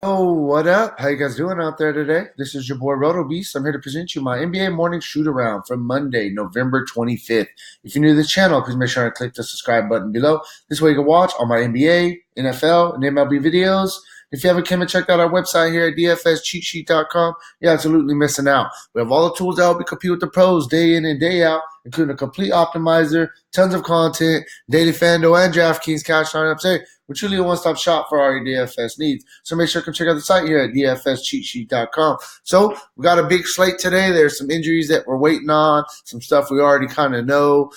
Oh, what up? How you guys doing out there today? This is your boy Roto Beast. I'm here to present you my NBA morning shoot around from Monday, November 25th. If you're new to the channel, please make sure to click the subscribe button below. This way you can watch all my NBA, NFL, and MLB videos. If you haven't come and checked out our website here at dfscheatsheet.com, you're absolutely missing out. We have all the tools to help you compete with the pros day in and day out, including a complete optimizer, tons of content, daily Fanduel and Draftkings cash lineups. Hey, we're truly a one-stop shop for all your DFS needs. So make sure to check out the site here at dfscheatsheet.com. So we got a big slate today. There's some injuries that we're waiting on, some stuff we already kind of know.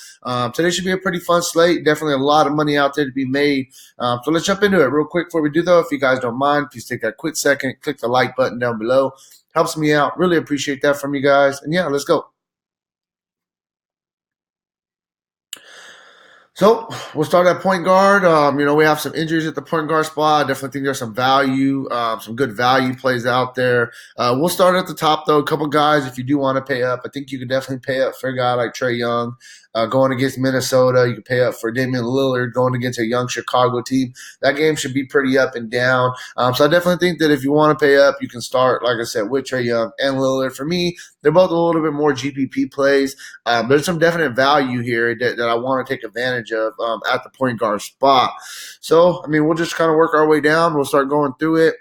Today should be a pretty fun slate. Definitely a lot of money out there to be made. So let's jump into it real quick. Before we do, though, if you guys don't mind, please take that quick second, click the like button down below. Helps me out. Really appreciate that from you guys. And yeah, let's go. So we'll start at point guard. We have some injuries at the point guard spot. I definitely think there's some value, some good value plays out there. We'll start at the top though. A couple guys, if you do want to pay up, I think you could definitely pay up for a guy like Trae Young. Going against Minnesota, you can pay up for Damian Lillard going against a young Chicago team. That game should be pretty up and down. So I definitely think that if you want to pay up, you can start, like I said, with Trae Young and Lillard. For me, they're both a little bit more GPP plays. There's some definite value here that I want to take advantage of at the point guard spot. So, we'll just kind of work our way down. We'll start going through it.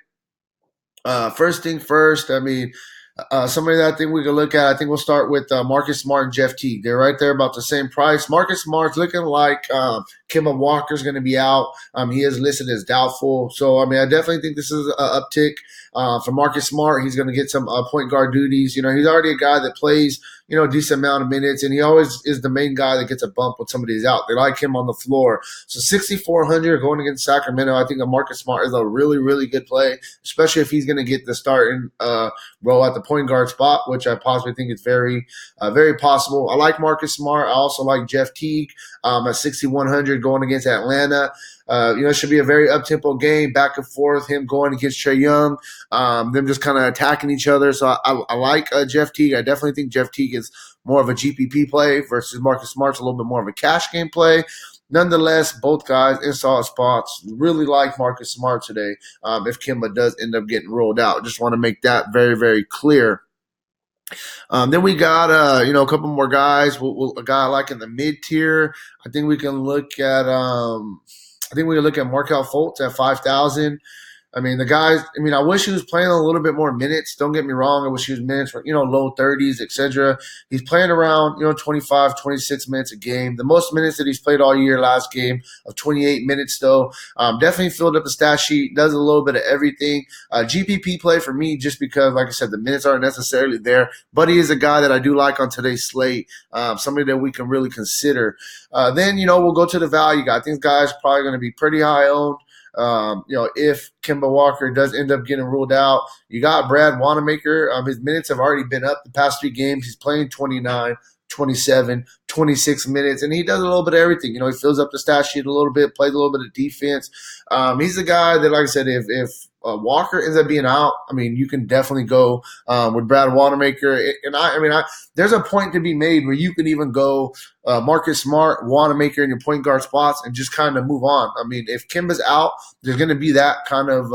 First thing first, somebody that I think we can look at, I think we'll start with Marcus Smart and Jeff Teague. They're right there about the same price. Marcus Smart's looking like Kemba Walker's going to be out. He is listed as doubtful. So, I definitely think this is an uptick for Marcus Smart. He's going to get some point guard duties. He's already a guy that plays, a decent amount of minutes, and he always is the main guy that gets a bump when somebody's out. They like him on the floor. So 6,400 going against Sacramento, I think a Marcus Smart is a really, really good play, especially if he's going to get the starting role at the point guard spot, which I possibly think is very, very possible. I like Marcus Smart. I also like Jeff Teague at 6,100 going against Atlanta. It should be a very up-tempo game, back and forth, him going against Trae Young, them just kind of attacking each other. So I like Jeff Teague. I definitely think Jeff Teague is more of a GPP play versus Marcus Smart's a little bit more of a cash game play. Nonetheless, both guys in solid spots. Really like Marcus Smart today if Kemba does end up getting rolled out. Just want to make that very, very clear. Then we got a couple more guys. A guy like in the mid tier. I think we can look at Markelle Fultz at 5,000. The guys, I wish he was playing a little bit more minutes. Don't get me wrong. I wish he was minutes for, low 30s, etc. He's playing around, 25, 26 minutes a game. The most minutes that he's played all year last game of 28 minutes, though. Definitely filled up the stat sheet, does a little bit of everything. GPP play for me just because, like I said, the minutes aren't necessarily there. But he is a guy that I do like on today's slate, somebody that we can really consider. Then, we'll go to the value guy. I think this guy's probably going to be pretty high owned. If Kemba Walker does end up getting ruled out, you got Brad Wanamaker. His minutes have already been up the past 3 games. He's playing 29, 27, 26 minutes, and he does a little bit of everything. He fills up the stat sheet a little bit, plays a little bit of defense. He's a guy that, like I said, if Walker ends up being out, you can definitely go with Brad Wanamaker. And there's a point to be made where you can even go Marcus Smart, Wanamaker in your point guard spots and just kind of move on. If Kemba's out, there's going to be that kind of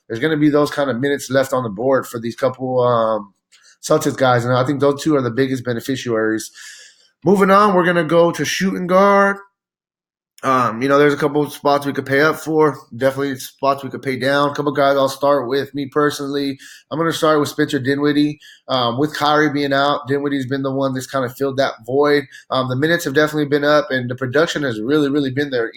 there's going to be those kind of minutes left on the board for these couple Celtics guys, and I think those two are the biggest beneficiaries. Moving on, we're going to go to shooting guard. There's a couple of spots we could pay up for. Definitely spots we could pay down. A couple of guys I'll start with. Me personally, I'm going to start with Spencer Dinwiddie. With Kyrie being out, Dinwiddie's been the one that's kind of filled that void. The minutes have definitely been up, and the production has really, really been there.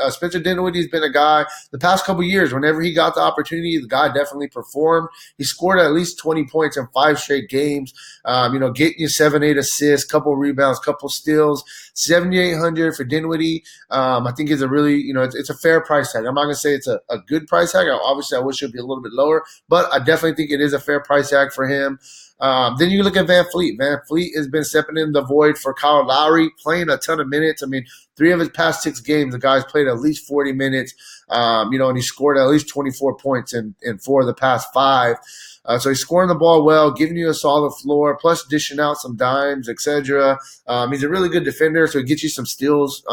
Spencer Dinwiddie's been a guy the past couple of years. Whenever he got the opportunity, the guy definitely performed. He scored at least 20 points in 5 straight games. Getting you 7, 8 assists, couple rebounds, couple steals. 7,800 for Dinwiddie. I think is a really, it's a fair price tag. I'm not going to say it's a good price tag. Obviously, I wish it would be a little bit lower, but I definitely think it is a fair price tag for him. Then you look at Van Fleet. Van Fleet has been stepping in the void for Kyle Lowry, playing a ton of minutes. I mean, 3 of his past 6 games, the guy's played at least 40 minutes, and he scored at least 24 points in 4 of the past 5. So he's scoring the ball well, giving you a solid floor, plus dishing out some dimes, etc. He's a really good defender, so he gets you some steals,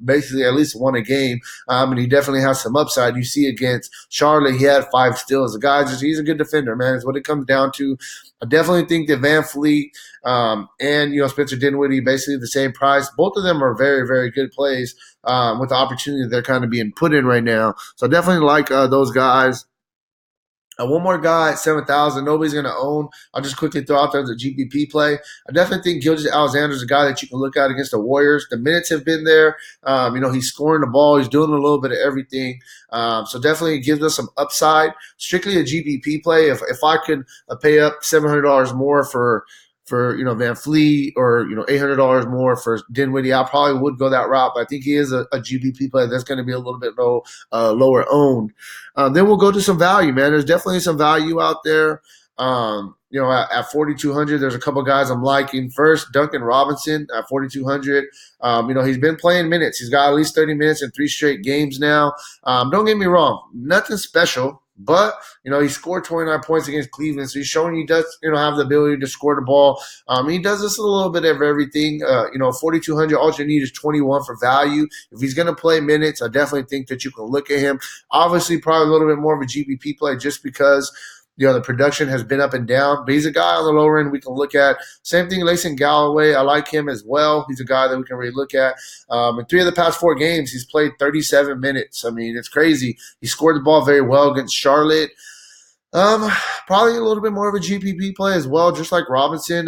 basically at least 1 a game. And he definitely has some upside. You see against Charlotte, he had 5 steals. The guy he's a good defender, man, is what it comes down to. I definitely think that Van Fleet and Spencer Dinwiddie, basically the same price. Both of them are very, very good plays with the opportunity they're kind of being put in right now. So I definitely like those guys. One more guy at 7,000. Nobody's going to own. I'll just quickly throw out there the GPP play. I definitely think Gilgeous-Alexander is a guy that you can look at against the Warriors. The minutes have been there. He's scoring the ball. He's doing a little bit of everything. So definitely gives us some upside. Strictly a GPP play. If I could pay up $700 more for Van Fleet or $800 more for Dinwiddie, I probably would go that route. But I think he is a GPP player that's going to be a little bit lower owned. Then we'll go to some value, man. There's definitely some value out there. At 4,200, there's a couple guys I'm liking. First, Duncan Robinson at 4,200. He's been playing minutes. He's got at least 30 minutes in 3 straight games now. Don't get me wrong, nothing special. But, he scored 29 points against Cleveland, so he's showing he does, have the ability to score the ball. He does this a little bit of everything. 4,200, all you need is 21 for value. If he's going to play minutes, I definitely think that you can look at him. Obviously, probably a little bit more of a GPP play just because the production has been up and down. But he's a guy on the lower end we can look at. Same thing, Layson Galloway. I like him as well. He's a guy that we can really look at. In 3 of the past 4 games, he's played 37 minutes. I mean, it's crazy. He scored the ball very well against Charlotte. Probably a little bit more of a GPP play as well, just like Robinson.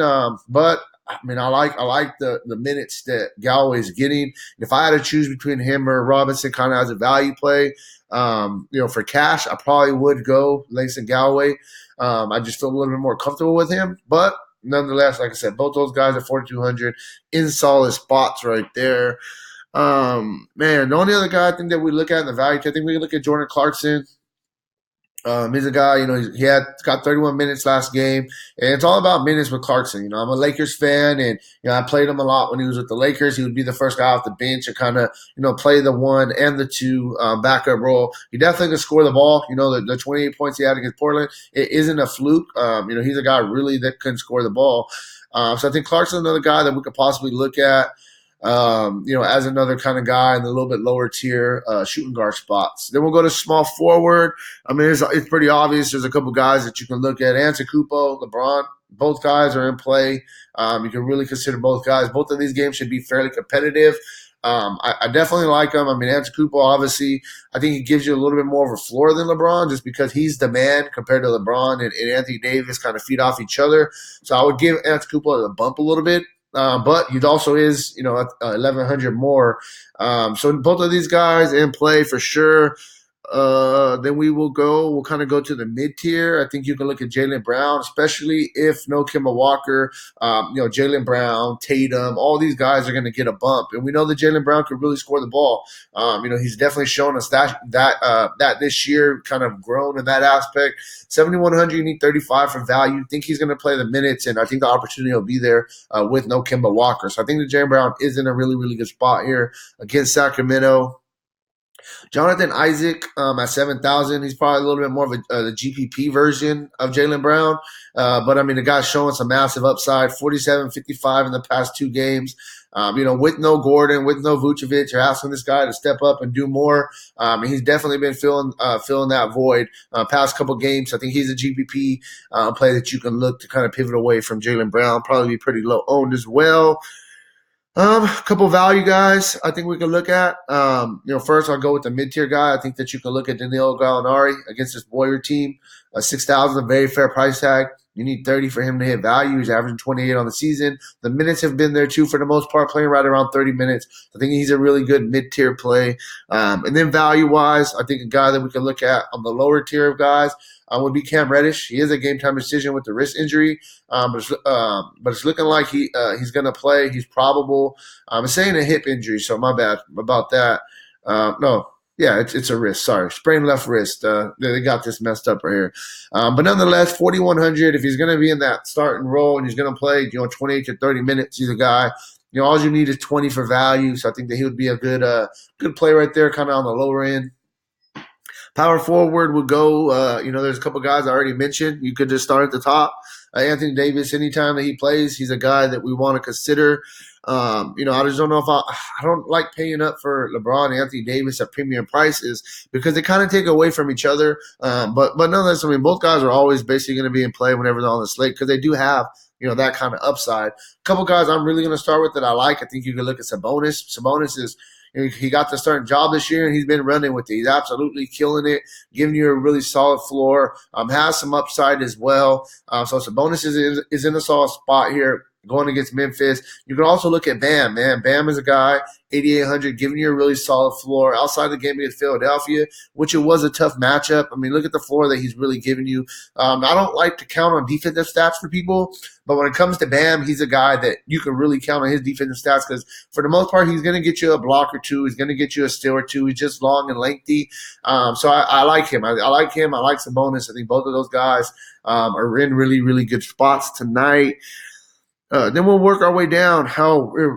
But I mean, I like the minutes that Galloway's getting. If I had to choose between him or Robinson, kind of as a value play, for cash, I probably would go Layson Galloway. I just feel a little bit more comfortable with him, but nonetheless, like I said, both those guys at 4,200 in solid spots right there. The only other guy I think that we look at in the value, I think we can look at Jordan Clarkson. He's a guy, he got 31 minutes last game, and it's all about minutes with Clarkson. I'm a Lakers fan, and I played him a lot when he was with the Lakers. He would be the first guy off the bench and kind of play the 1 and the 2 backup role. He definitely can score the ball. The 28 points he had against Portland, it isn't a fluke. He's a guy really that can score the ball. So I think Clarkson's another guy that we could possibly look at. As another kind of guy in the little bit lower tier shooting guard spots. Then we'll go to small forward. I mean, it's pretty obvious. There's a couple guys that you can look at. Antetokounmpo, LeBron, both guys are in play. You can really consider both guys. Both of these games should be fairly competitive. I definitely like him. I mean, Antetokounmpo, obviously, I think he gives you a little bit more of a floor than LeBron just because he's the man compared to LeBron and Anthony Davis kind of feed off each other. So I would give Antetokounmpo a bump a little bit. But he also is, at 1,100 more. So both of these guys in play for sure. Then we'll kind of go to the mid tier. I think you can look at Jaylen Brown, especially if no Kemba Walker, Jaylen Brown, Tatum, all these guys are going to get a bump. And we know that Jaylen Brown could really score the ball. He's definitely shown us that this year kind of grown in that aspect. 7,100, you need 35 for value. Think he's going to play the minutes, and I think the opportunity will be there with no Kemba Walker. So I think that Jaylen Brown is in a really, really good spot here against Sacramento. Jonathan Isaac at 7,000. He's probably a little bit more of the GPP version of Jaylen Brown. But, I mean, the guy's showing some massive upside, 47, 55 in the past 2 games. With no Gordon, with no Vucevic, you're asking this guy to step up and do more. And he's definitely been filling that void past couple games. I think he's a GPP play that you can look to kind of pivot away from Jaylen Brown. Probably be pretty low owned as well. A couple value guys I think we can look at. First I'll go with the mid-tier guy. I think that you can look at Danilo Gallinari against this Warrior team. 6,000, a very fair price tag. You need 30 for him to hit value. He's averaging 28 on the season. The minutes have been there too for the most part, playing right around 30 minutes. I think he's a really good mid-tier play. And then value-wise, I think a guy that we can look at on the lower tier of guys would be Cam Reddish. He is a game-time decision with the wrist injury, but it's looking like he's going to play. He's probable. I'm saying a hip injury, so my bad about that. Yeah, it's a wrist. Sorry, sprained left wrist. They got this messed up right here. But nonetheless, 4,100. If he's going to be in that starting role and he's going to play, 28 to 30 minutes, he's a guy. All you need is 20 for value. So I think that he would be a good play right there, kind of on the lower end. Power forward would go. There's a couple guys I already mentioned. You could just start at the top. Anthony Davis, anytime that he plays, he's a guy that we want to consider. I just don't know if I don't like paying up for LeBron and Anthony Davis at premium prices because they kind of take away from each other. But nonetheless, I mean, both guys are always basically going to be in play whenever they're on the slate because they do have that kind of upside. A couple guys I'm really going to start with that I like. I think you can look at Sabonis. Sabonis is he got the starting job this year, and he's been running with it. He's absolutely killing it, giving you a really solid floor. Has some upside as well. So Sabonis is in a solid spot here going against Memphis. You can also look at Bam, man. Bam is a guy, 8,800, giving you a really solid floor outside the game against Philadelphia, which it was a tough matchup. I mean, look at the floor that he's really giving you. I don't like to count on defensive stats for people, but when it comes to Bam, he's a guy that you can really count on his defensive stats because for the most part, he's going to get you a block or two. He's going to get you a steal or two. He's just long and lengthy. So I like him. I like him. I like Sabonis. I think both of those guys are in really, really good spots tonight. Then we'll work our way down.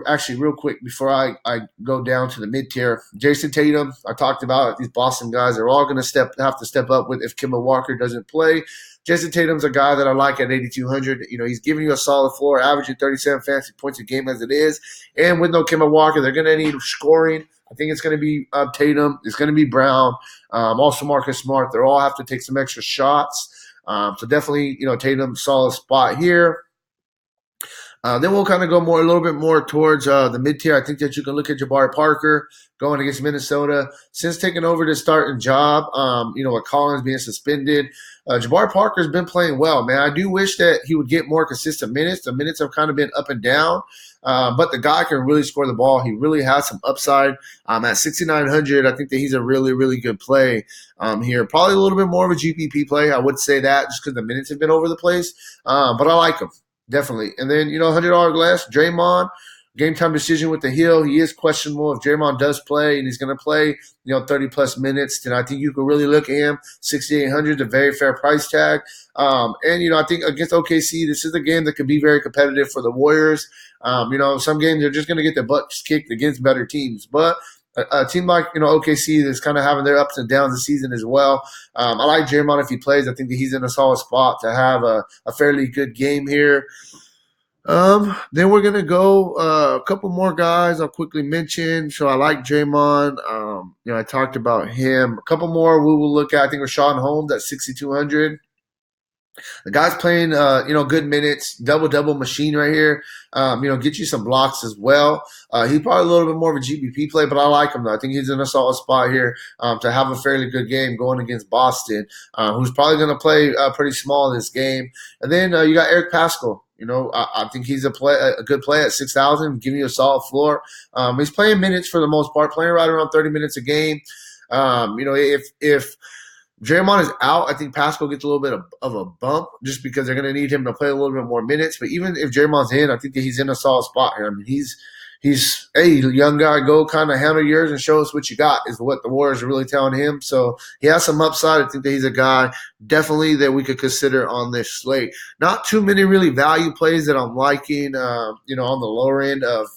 Actually, real quick before I go down to the mid tier, Jason Tatum. I talked about these Boston guys. They're all going to have to step up with if Kemba Walker doesn't play. Jason Tatum's a guy that I like at 8,200. He's giving you a solid floor, averaging 37 fantasy points a game as it is. And with no Kemba Walker, they're going to need scoring. I think it's going to be Tatum. It's going to be Brown. Also Marcus Smart. They'll all have to take some extra shots. So definitely, Tatum, solid spot here. Then we'll kind of go a little bit more towards the mid-tier. I think that you can look at Jabari Parker going against Minnesota. Since taking over this starting job, with Collins being suspended, Jabari Parker's been playing well, man. I do wish that he would get more consistent minutes. The minutes have kind of been up and down, but the guy can really score the ball. He really has some upside. At 6,900, I think that he's a really, really good play here. Probably a little bit more of a GPP play. I would say that just because the minutes have been over the place, but I like him. Definitely. And then, $100 less, Draymond, game time decision with the heel. He is questionable. If Draymond does play and he's going to play, 30-plus minutes, then I think you can really look at him. 6,800, a very fair price tag. And I think against OKC, this is a game that could be very competitive for the Warriors. Some games they're just going to get their butts kicked against better teams. But a team like OKC that's kind of having their ups and downs this season as well. I like Draymond if he plays. I think that he's in a solid spot to have a fairly good game here. Then we're gonna go a couple more guys I'll quickly mention. So I like Draymond. I talked about him. A couple more we will look at. I think Rashawn Holmes at 6,200. The guy's playing, good minutes, double machine right here. Get you some blocks as well. He's probably a little bit more of a GBP play, but I like him though. I think he's in a solid spot here to have a fairly good game going against Boston, who's probably going to play pretty small in this game. And then you got Eric Paschall. I think he's a good play at 6,000, giving you a solid floor. He's playing minutes for the most part, playing right around 30 minutes a game. If Draymond is out, I think Paschall gets a little bit of a bump just because they're going to need him to play a little bit more minutes. But even if Draymond's in, I think that he's in a solid spot here. I mean, he's hey, young guy, go kind of handle yours and show us what you got is what the Warriors are really telling him. So he has some upside. I think that he's a guy definitely that we could consider on this slate. Not too many really value plays that I'm liking, on the lower end of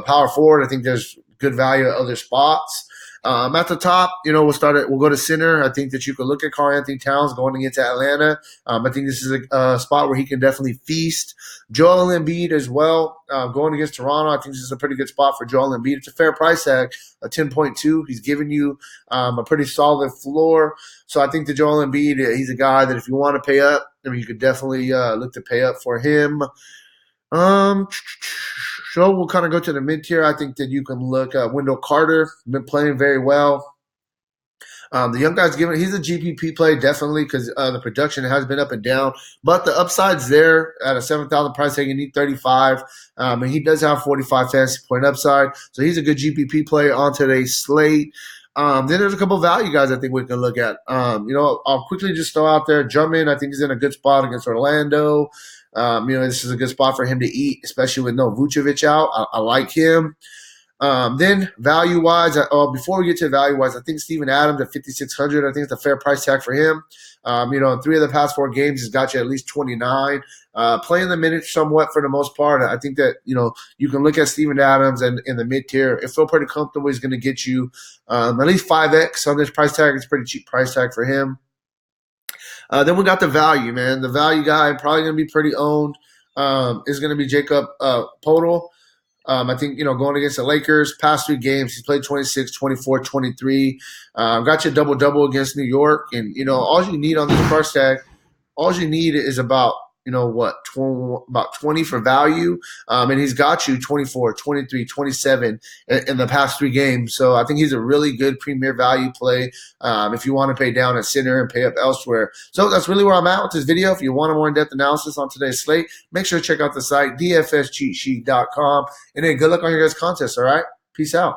power forward. I think there's good value at other spots. At the top, we'll go to center. I think that you could look at Karl-Anthony Towns going against Atlanta. I think this is a spot where he can definitely feast. Joel Embiid as well, going against Toronto. I think this is a pretty good spot for Joel Embiid. It's a fair price tag, a 10.2. He's giving you a pretty solid floor. So I think that Joel Embiid, he's a guy that if you want to pay up, you could definitely look to pay up for him. So we'll kind of go to the mid-tier. I think that you can look at Wendell Carter. Been playing very well. The young guy's he's a GPP play, definitely, because the production has been up and down. But the upside's there at a 7,000 price tag. You need 35. And he does have 45 fantasy point upside. So he's a good GPP play on today's slate. Then there's a couple of value guys I think we can look at. I'll quickly just throw out there. Drummond, I think he's in a good spot against Orlando. This is a good spot for him to eat, especially with no Vucevic out. I like him. Then value-wise, before we get to value-wise, I think Steven Adams at 5,600. I think it's a fair price tag for him. In 3 of the past 4 games, he's got you at least 29. Playing the minutes somewhat for the most part. I think that, you can look at Steven Adams and in the mid-tier. It feel pretty comfortable. He's going to get you at least 5X on this price tag. It's a pretty cheap price tag for him. Then we got the value, man. The value guy, probably going to be pretty owned, is going to be Jacob Podol. I think, going against the Lakers, past 3 games, he's played 26, 24, 23. Got you a double-double against New York. And, all you need on this price tag, all you need is about, about 20 for value. And he's got you 24, 23, 27 in the past 3 games. So I think he's a really good premier value play if you want to pay down at center and pay up elsewhere. So that's really where I'm at with this video. If you want a more in-depth analysis on today's slate, make sure to check out the site, dfscheatsheet.com. And then good luck on your guys' contest, all right? Peace out.